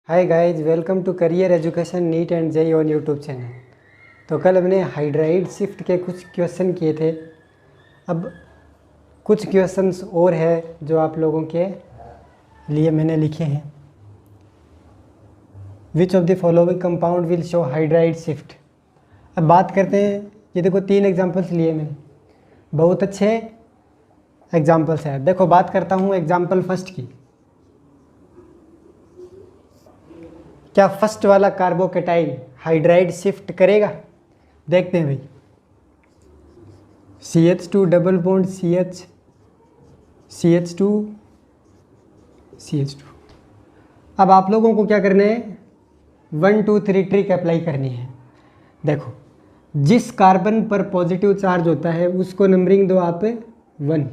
Hi guys, welcome to career education NEET and JEE on YouTube channel. तो कल हमने hydride shift के कुछ क्वेश्चन किए थे। अब कुछ क्वेश्चंस और है जो आप लोगों के लिए मैंने लिखे हैं। Which of the following compound will show hydride shift. अब बात करते हैं, ये देखो 3 एग्जांपल्स लिए मैंने, बहुत अच्छे एग्जांपल्स हैं। देखो बात करता हूँ एग्जांपल फर्स्ट की। क्या फर्स्ट वाला कार्बोकेटाइन हाइड्राइड शिफ्ट करेगा? देखते हैं भाई। CH2 double bond CH2 CH2। अब आप लोगों को क्या करना है, 1 2 3 ट्रिक अप्लाई करनी है। देखो, जिस कार्बन पर पॉजिटिव चार्ज होता है उसको नंबरिंग दो आप 1,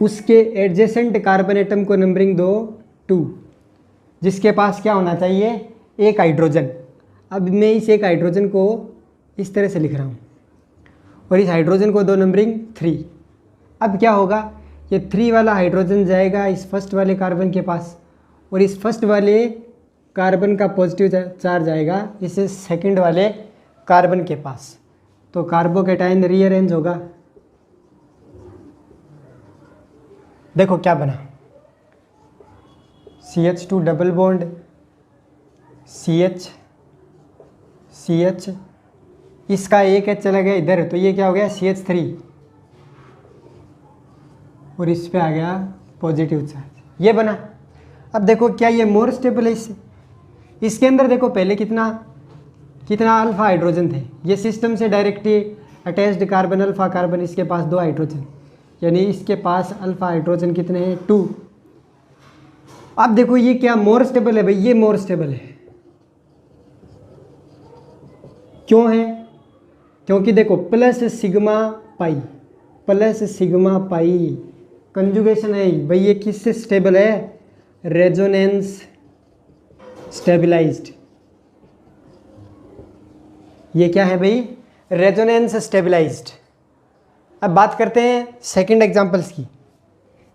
उसके एडजेसेंट कार्बन एटम को नंबरिंग दो 2, जिसके पास क्या होना चाहिए, एक हाइड्रोजन। अब मैं इस एक हाइड्रोजन को इस तरह से लिख रहा हूँ और इस हाइड्रोजन को दो नंबरिंग 3। अब क्या होगा, ये 3 वाला हाइड्रोजन जाएगा इस फर्स्ट वाले कार्बन के पास और इस फर्स्ट वाले कार्बन का पॉजिटिव चार्ज आएगा इस सेकंड वाले कार्बन के पास। तो कार्बोकेटाइन रीअरेंज होगा। देखो क्या बना, CH2 डबल बॉन्ड CH, इसका एक H चला गया इधर, तो ये क्या हो गया CH3 और इस पे आ गया पॉजिटिव चार्ज, ये बना। अब देखो क्या ये मोर स्टेबल है इससे? इसके अंदर देखो पहले कितना अल्फा हाइड्रोजन थे, ये सिस्टम से directly attached carbon alpha carbon, इसके पास 2 हाइड्रोजन, यानी इसके पास अल्फा हाइड्रोजन कितने हैं 2। अब देखो ये क्या मोर स्टेबल है भाई, ये मोर स्टेबल है। क्यों है? क्योंकि देखो प्लस सिग्मा पाई कंजुगेशन है भाई। ये किससे स्टेबल है? Resonance stabilized. ये क्या है भाई? Resonance stabilized. अब बात करते हैं सेकंड एग्जांपल्स की।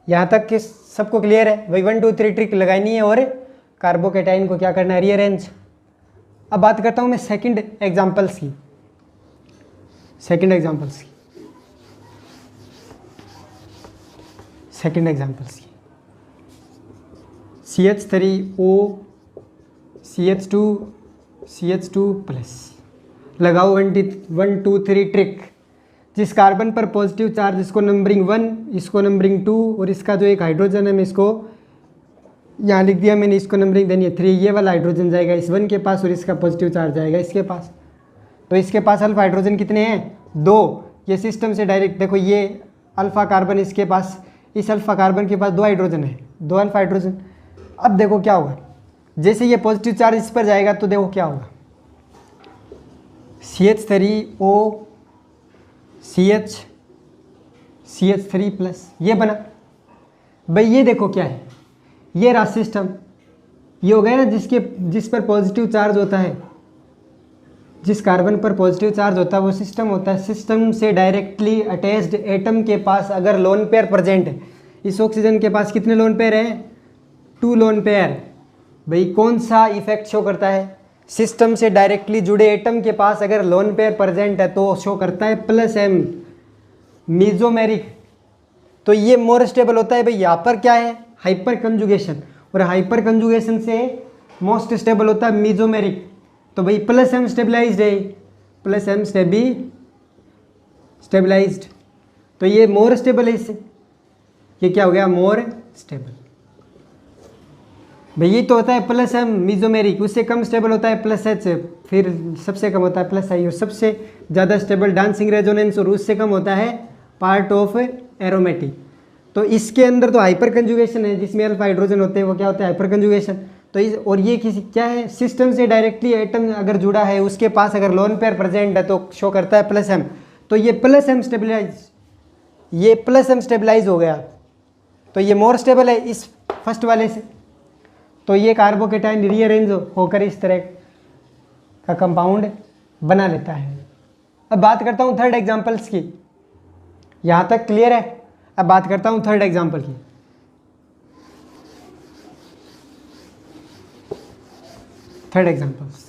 यहाँ तक कि सबको क्लियर है भाई, 1 2 3 ट्रिक लगानी है और कार्बोकेटाइन को क्या करना है, रीअरेंज। अब बात करता हूँ मैं सेकंड एग्जांपल्स की। सेकंड एग्जांपल्स की CH3O CH2 प्लस। लगाओ 1 2 3 ट्रिक। जिस कार्बन पर पॉजिटिव चार्ज, इसको नंबरिंग 1, इसको नंबरिंग 2 और इसका जो एक हाइड्रोजन है मैं इसको यहाँ लिख दिया मैंने, इसको नंबरिंग देनी है 3। ये वाला हाइड्रोजन जाएगा इस 1 के पास और इसका पॉजिटिव चार्ज जाएगा इसके पास। तो इसके पास अल्फा हाइड्रोजन कितने हैं? 2। ये सिस्टम से डायरेक्ट देखो, ये अल्फा कार्बन, इसके पास इस अल्फा कार्बन के पास 2 हाइड्रोजन है, 2 अल्फा हाइड्रोजन। अब देखो क्या होगा, जैसे ये पॉजिटिव चार्ज इस पर जाएगा तो देखो क्या होगा, CH3O CH3 प्लस, ये बना भाई। ये देखो क्या है, ये रहा सिस्टम। ये हो गया ना जिस पर पॉजिटिव चार्ज होता है, जिस कार्बन पर पॉजिटिव चार्ज होता है वो सिस्टम होता है। सिस्टम से डायरेक्टली अटैच्ड एटम के पास अगर लोन पेयर प्रेजेंट है, इस ऑक्सीजन के पास कितने लोन पेयर हैं? 2 लोन पेयर। भाई कौन सा इफेक्ट शो करता है? सिस्टम से डायरेक्टली जुड़े एटम के पास अगर लोन पेयर प्रेजेंट है तो शो करता है +M, मीजोमेरिक। तो ये मोर स्टेबल होता है भाई। यहाँ पर क्या है, हाइपर कंजुगेशन, और हाइपर कंजुगेशन से मोस्ट स्टेबल होता है मीजोमेरिक। तो भाई +M स्टेबलाइज्ड है, +M स्टेबलाइज्ड। तो ये मोर स्टेबल है इससे, ये क्या हो गया, मोर स्टेबल। भाई ये तो होता है +M मीजोमेरिक, उससे कम स्टेबल होता है +H, फिर सबसे कम होता है +I, और सबसे ज़्यादा स्टेबल डांसिंग रेजोनेंस, और उससे कम होता है पार्ट ऑफ एरोमेटिक। तो इसके अंदर तो हाइपर कंजुगेशन है, जिसमें अल्फा हाइड्रोजन होते हैं, वो क्या होता है, हाइपर कंजुगेशन। तो इस और ये किसी क्या है, सिस्टम से डायरेक्टली एटम अगर जुड़ा है, उसके पास अगर लोन पेयर प्रेजेंट है तो शो करता है +M। तो ये +M स्टेबलाइज हो गया। तो ये मोर स्टेबल है इस फर्स्ट वाले से। तो ये कार्बोकेटाइन रीअरेंज होकर इस तरह का कंपाउंड बना लेता है। अब बात करता हूँ थर्ड एग्जांपल्स की। यहाँ तक क्लियर है? अब बात करता हूँ थर्ड एग्जांपल की। Third examples.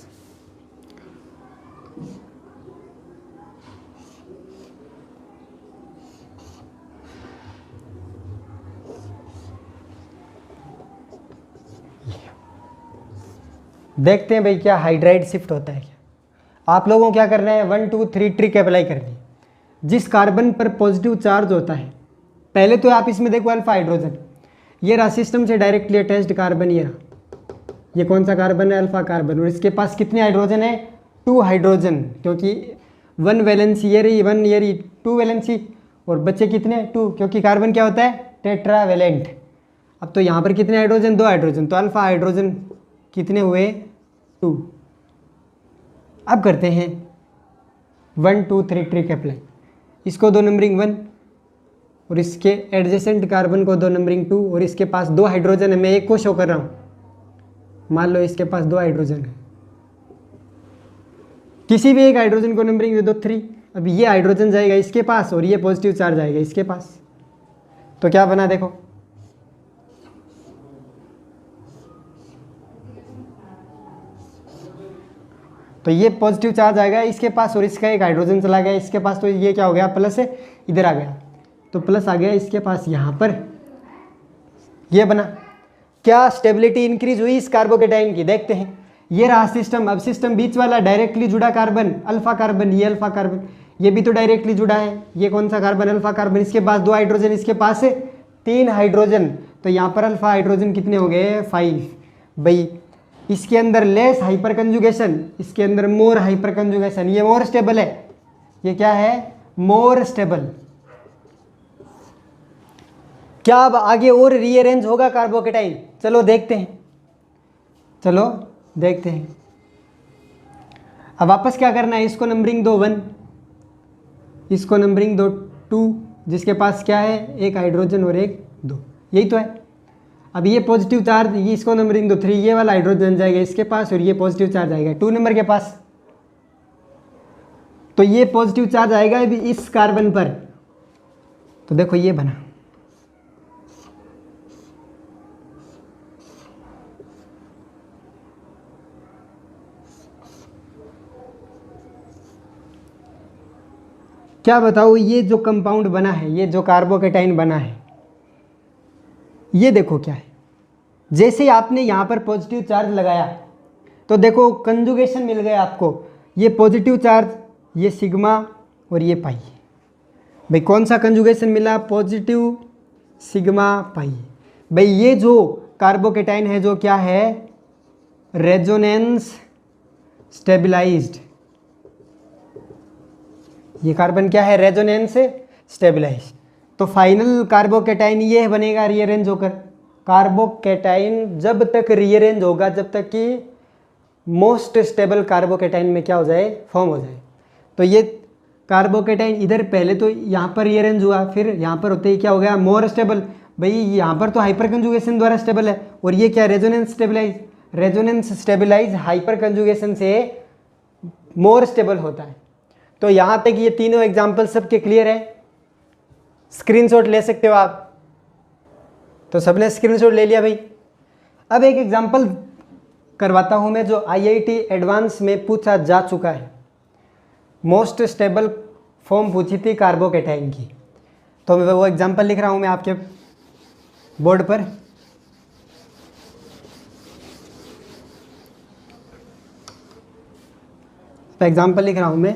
देखते हैं भाई क्या हाइड्राइड शिफ्ट होता है क्या। आप लोगों को क्या करना है, 1 2 3 ट्रिक अप्लाई करनी है। जिस कार्बन पर पॉजिटिव चार्ज होता है, पहले तो आप इसमें देखो अल्फा हाइड्रोजन, ये रहा सिस्टम से डायरेक्टली अटैच्ड कार्बन, ये रहा, ये कौन सा कार्बन है, अल्फा कार्बन, और इसके पास कितने हाइड्रोजन है, 2 हाइड्रोजन, क्योंकि 1 वैलेंसी ये रही, 1 ये रही, 2 वैलेंसी, और बच्चे कितने 2, क्योंकि कार्बन क्या होता है, टेट्रावैलेंट। अब तो यहाँ पर कितने हाइड्रोजन, 2 हाइड्रोजन, तो अल्फा हाइड्रोजन कितने हुए, 2। अब करते हैं 1 2 3 ट्रिक अप्लाई। इसको दो नंबरिंग 1 और इसके एडजेसेंट कार्बन को दो नंबरिंग 2, और इसके पास 2 हाइड्रोजन है, मैं एक को शो कर रहा हूँ, मान लो इसके पास 2 हाइड्रोजन है, किसी भी एक हाइड्रोजन को नंबरिंग दे दो 3। अब ये हाइड्रोजन जाएगा इसके पास और ये पॉजिटिव चार्ज आएगा इसके पास, तो क्या बना देखो, तो ये पॉजिटिव चार्ज आ गया इसके पास और इसका एक हाइड्रोजन चला गया इसके पास, तो ये क्या हो गया, प्लस है, इधर आ गया, तो प्लस आ गया इसके पास यहाँ पर, ये बना। क्या स्टेबिलिटी इंक्रीज हुई इस कार्बोकेटाइन की, देखते हैं। ये रहा सिस्टम। अब सिस्टम बीच वाला डायरेक्टली जुड़ा कार्बन, अल्फा कार्बन, ये अल्फा कार्बन, ये भी तो डायरेक्टली जुड़ा है, ये कौन सा कार्बन, अल्फा कार्बन, इसके पास 2 हाइड्रोजन, इसके पास है 3 हाइड्रोजन, तो यहाँ पर अल्फा हाइड्रोजन कितने हो गए, 5। भाई इसके अंदर लेस हाइपर कंजुगेशन, इसके अंदर मोर हाइपर कंजुगेशन, ये मोर स्टेबल है, ये क्या है, मोर स्टेबल। क्या अब आगे और रीअरेंज होगा कार्बोकेटाइन, चलो देखते हैं, चलो देखते हैं। अब वापस क्या करना है, इसको नंबरिंग दो 1, इसको नंबरिंग दो 2, जिसके पास क्या है, एक हाइड्रोजन और एक 2, यही तो है। अब ये पॉजिटिव चार्ज, ये इसको नंबरिंग दो 3, ये वाला हाइड्रोजन जाएगा इसके पास और ये पॉजिटिव चार्ज आएगा 2 नंबर के पास, तो ये पॉजिटिव चार्ज आएगा अभी इस कार्बन पर, तो देखो ये बना। क्या बताओ, ये जो कंपाउंड बना है, ये जो कार्बोकेटाइन बना है, ये देखो क्या है। जैसे आपने यहाँ पर पॉजिटिव चार्ज लगाया तो देखो कंजुगेशन मिल गया आपको, ये पॉजिटिव चार्ज, ये सिग्मा और ये पाई। भाई कौन सा कंजुगेशन मिला, पॉजिटिव सिग्मा पाई। भाई ये जो कार्बोकेटाइन है जो क्या है, रेजोनेंस स्टेबलाइज्ड, ये कार्बन क्या है, रेजोनेंस स्टेबलाइज्ड। तो फाइनल कार्बोकेटाइन ये बनेगा रीअरेंज होकर। कार्बोकेटाइन जब तक रीअरेंज होगा, जब तक कि मोस्ट स्टेबल कार्बोकेटाइन में क्या हो जाए, फॉर्म हो जाए। तो ये कार्बोकेटाइन इधर पहले तो यहाँ पर रीअरेंज हुआ, फिर यहाँ पर होते ही क्या हो गया, मोर स्टेबल। भाई यहाँ पर तो हाइपर कंजुगेशन द्वारा स्टेबल है, और ये क्या, resonance stabilize. Resonance stabilize hyperconjugation से मोर स्टेबल होता है। तो यहाँ तक ये तीनों एग्जाम्पल सबके क्लियर है, स्क्रीनशॉट ले सकते हो आप। तो सबने स्क्रीनशॉट ले लिया भाई। अब एक एग्जाम्पल करवाता हूँ मैं जो IIT एडवांस में पूछा जा चुका है। मोस्ट स्टेबल फॉर्म पूछी थी कार्बोकेटाइन की, तो मैं वो एग्जाम्पल लिख रहा हूँ मैं आपके बोर्ड पर। तो एग्जाम्पल लिख रहा हूँ मैं,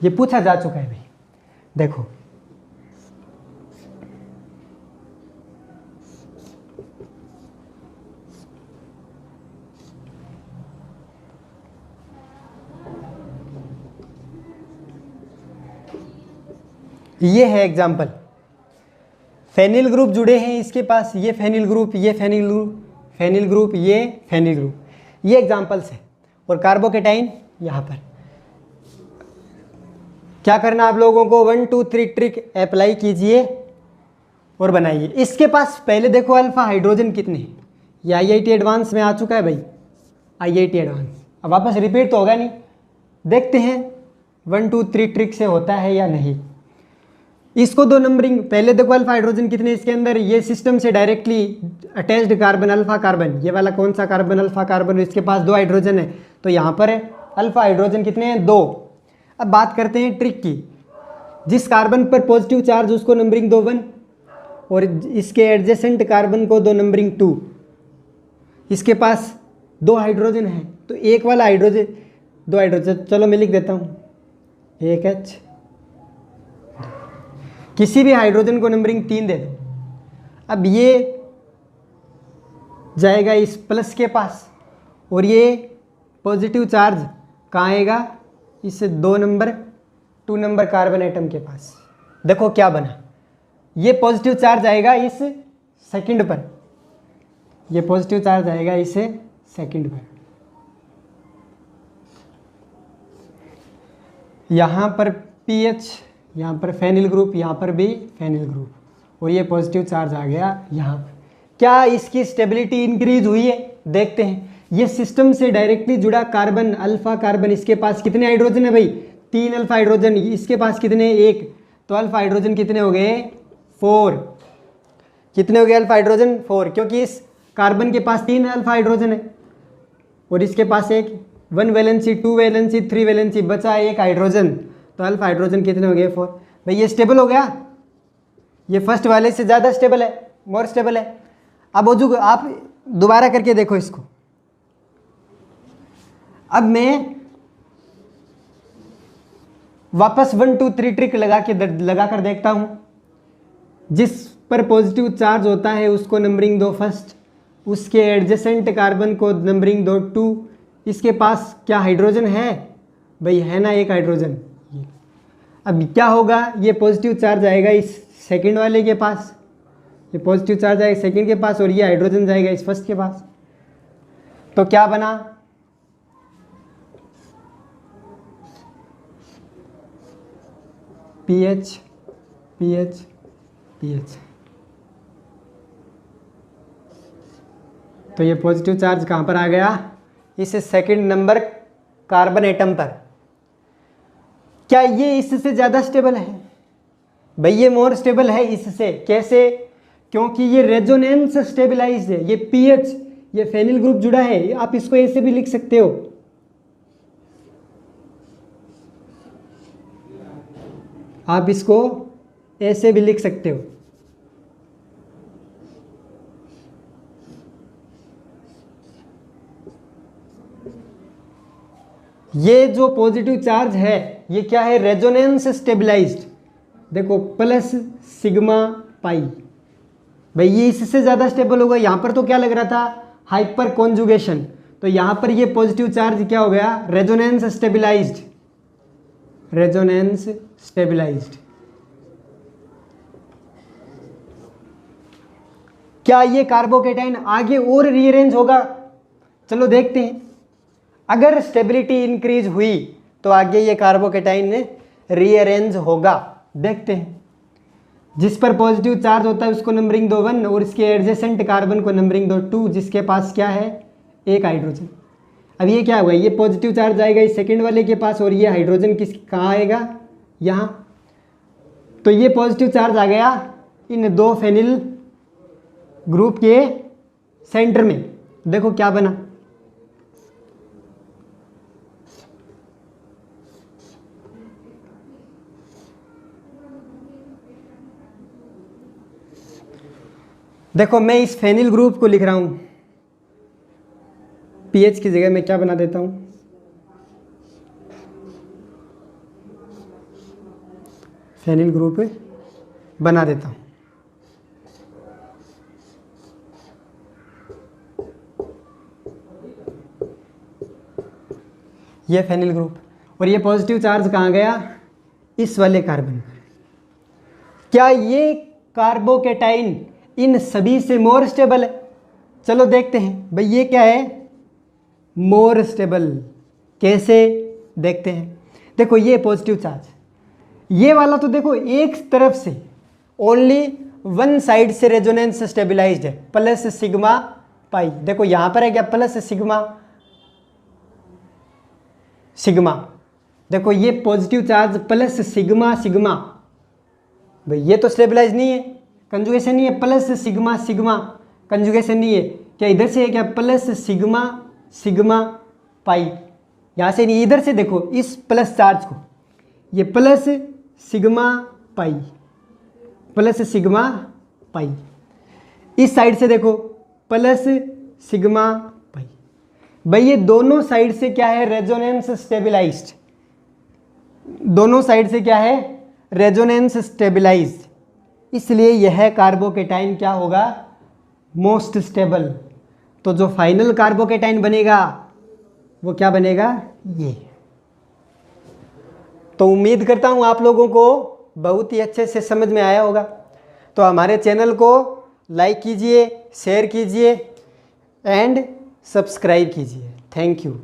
ये पूछा जा चुका है भाई। देखो ये है एग्जाम्पल। फेनिल ग्रुप जुड़े हैं इसके पास, ये फेनिल ग्रुप, ये फेनिल ग्रुप, फेनिल ग्रुप, ये फेनिल ग्रुप, ये एग्जाम्पल्स है। और कार्बोकेटाइन यहाँ पर क्या करना आप लोगों को, 1 2 3 ट्रिक अप्लाई कीजिए और बनाइए। इसके पास पहले देखो अल्फा हाइड्रोजन कितने हैं, ये IIT एडवांस में आ चुका है भाई, IIT एडवांस। अब वापस रिपीट तो होगा नहीं, देखते हैं 1 2 3 ट्रिक से होता है या नहीं। इसको दो नंबरिंग, पहले देखो अल्फा हाइड्रोजन कितने इसके अंदर, ये सिस्टम से directly attached carbon alpha carbon, ये वाला कौन सा कार्बन अल्फा कार्बन, इसके पास 2 हाइड्रोजन है, तो यहाँ पर है अल्फा हाइड्रोजन कितने हैं 2। अब बात करते हैं ट्रिक की, जिस कार्बन पर पॉजिटिव चार्ज उसको नंबरिंग दो 1 और इसके एडजेसेंट कार्बन को दो नंबरिंग 2। इसके पास 2 हाइड्रोजन है तो एक वाला हाइड्रोजन 2 हाइड्रोजन, चलो मैं लिख देता हूँ 1H, किसी भी हाइड्रोजन को नंबरिंग 3 दे दो। अब ये जाएगा इस प्लस के पास और ये पॉजिटिव चार्ज कहाँ आएगा, इस 2 नंबर कार्बन एटम के पास। देखो क्या बना, ये पॉजिटिव चार्ज आएगा इस सेकंड पर, ये पॉजिटिव चार्ज आएगा इस सेकंड पर, यहाँ पर पीएच, यहाँ पर फेनिल ग्रुप, यहाँ पर भी फेनिल ग्रुप, और ये पॉजिटिव चार्ज आ गया यहाँ पर। क्या इसकी स्टेबिलिटी इंक्रीज हुई है, देखते हैं। ये सिस्टम से डायरेक्टली जुड़ा कार्बन अल्फा कार्बन, इसके पास कितने हाइड्रोजन है भाई 3 अल्फा हाइड्रोजन, इसके पास कितने 1, तो अल्फा हाइड्रोजन कितने हो गए 4, कितने हो गए अल्फा हाइड्रोजन 4, क्योंकि इस कार्बन के पास 3 अल्फा हाइड्रोजन है और इसके पास 1 वैलेंसी 2 वैलेंसी 3 वैलेंसी, बचा 1 हाइड्रोजन, तो अल्फा हाइड्रोजन कितने हो गए 4। भाई ये स्टेबल हो गया, ये फर्स्ट वाले से ज़्यादा स्टेबल है, मोर स्टेबल है। अब ओजू आप दोबारा करके देखो इसको, अब मैं वापस 1 2 3 ट्रिक लगा कर देखता हूं। जिस पर पॉजिटिव चार्ज होता है उसको नंबरिंग दो फर्स्ट, उसके एडजेसेंट कार्बन को नंबरिंग दो 2। इसके पास क्या हाइड्रोजन है भाई, है ना 1 हाइड्रोजन। अब क्या होगा, ये पॉजिटिव चार्ज आएगा इस सेकंड वाले के पास, ये पॉजिटिव चार्ज आएगा सेकंड के पास और ये हाइड्रोजन जाएगा इस फर्स्ट के पास। तो क्या बना, पीएच पीएच पीएच। तो ये पॉजिटिव चार्ज कहाँ पर आ गया, इस सेकंड नंबर कार्बन एटम पर। क्या ये इससे ज़्यादा स्टेबल है भाई, ये मोर स्टेबल है इससे। कैसे, क्योंकि ये रेजोनेंस स्टेबलाइज्ड है, ये पीएच, ये फेनिल ग्रुप जुड़ा है। आप इसको ऐसे भी लिख सकते हो, आप इसको ऐसे भी लिख सकते हो। ये जो पॉजिटिव चार्ज है ये क्या है, रेजोनेंस स्टेबलाइज्ड। देखो प्लस सिग्मा पाई, भाई ये इससे ज़्यादा स्टेबल होगा। यहाँ पर तो क्या लग रहा था, हाइपर कॉन्जुगेशन, तो यहाँ पर ये पॉजिटिव चार्ज क्या हो गया, रेजोनेंस स्टेबलाइज्ड, रेजोनेंस स्टेबलाइज्ड। क्या ये कार्बोकेटाइन आगे और रीअरेंज होगा, चलो देखते हैं। अगर स्टेबिलिटी इंक्रीज हुई तो आगे ये कार्बोकेटाइन रीअरेंज होगा, देखते हैं। जिस पर पॉजिटिव चार्ज होता है उसको नंबरिंग दो 1 और इसके एडजेसेंट कार्बन को नंबरिंग दो 2, जिसके पास क्या है 1 हाइड्रोजन। अब ये क्या हुआ, ये पॉजिटिव चार्ज आएगा इस सेकंड वाले के पास और ये हाइड्रोजन किस कहाँ आएगा, यहाँ। तो ये पॉजिटिव चार्ज आ गया इन 2 फेनिल ग्रुप के सेंटर में। देखो क्या बना, देखो मैं इस फेनिल ग्रुप को लिख रहा हूं, पीएच की जगह मैं क्या बना देता हूं, फेनिल ग्रुप बना देता हूं। ये फेनिल ग्रुप और ये पॉजिटिव चार्ज कहाँ गया, इस वाले कार्बन। क्या ये कार्बोकेटाइन इन सभी से मोर स्टेबल है, चलो देखते हैं। भाई ये क्या है, मोर स्टेबल, कैसे देखते हैं। देखो ये पॉजिटिव चार्ज, ये वाला तो देखो एक तरफ से ओनली 1 साइड से रेजोनेंस स्टेबलाइज्ड है, प्लस सिग्मा पाई। देखो यहाँ पर है क्या, प्लस सिग्मा सिग्मा। देखो ये positive charge plus sigma sigma, भाई ये तो स्टेबलाइज नहीं है, कंजुगेशन नहीं है, प्लस सिग्मा सिग्मा कंजुगेशन नहीं है, क्या इधर से है क्या, प्लस सिग्मा सिग्मा पाई, यहाँ से नहीं, इधर से देखो इस प्लस चार्ज को, ये plus sigma pi, plus sigma pi, इस साइड से देखो प्लस सिग्मा पाई। भाई ये दोनों साइड से क्या है, रेजोनेंस स्टेबलाइज्ड, दोनों साइड से क्या है, रेजोनेंस स्टेबलाइज्ड, इसलिए यह कार्बोकेटाइन क्या होगा, मोस्ट स्टेबल। तो जो फाइनल कार्बोकेटाइन बनेगा वो क्या बनेगा, ये। तो उम्मीद करता हूँ आप लोगों को बहुत ही अच्छे से समझ में आया होगा। तो हमारे चैनल को लाइक कीजिए, शेयर कीजिए एंड सब्सक्राइब कीजिए। Thank you.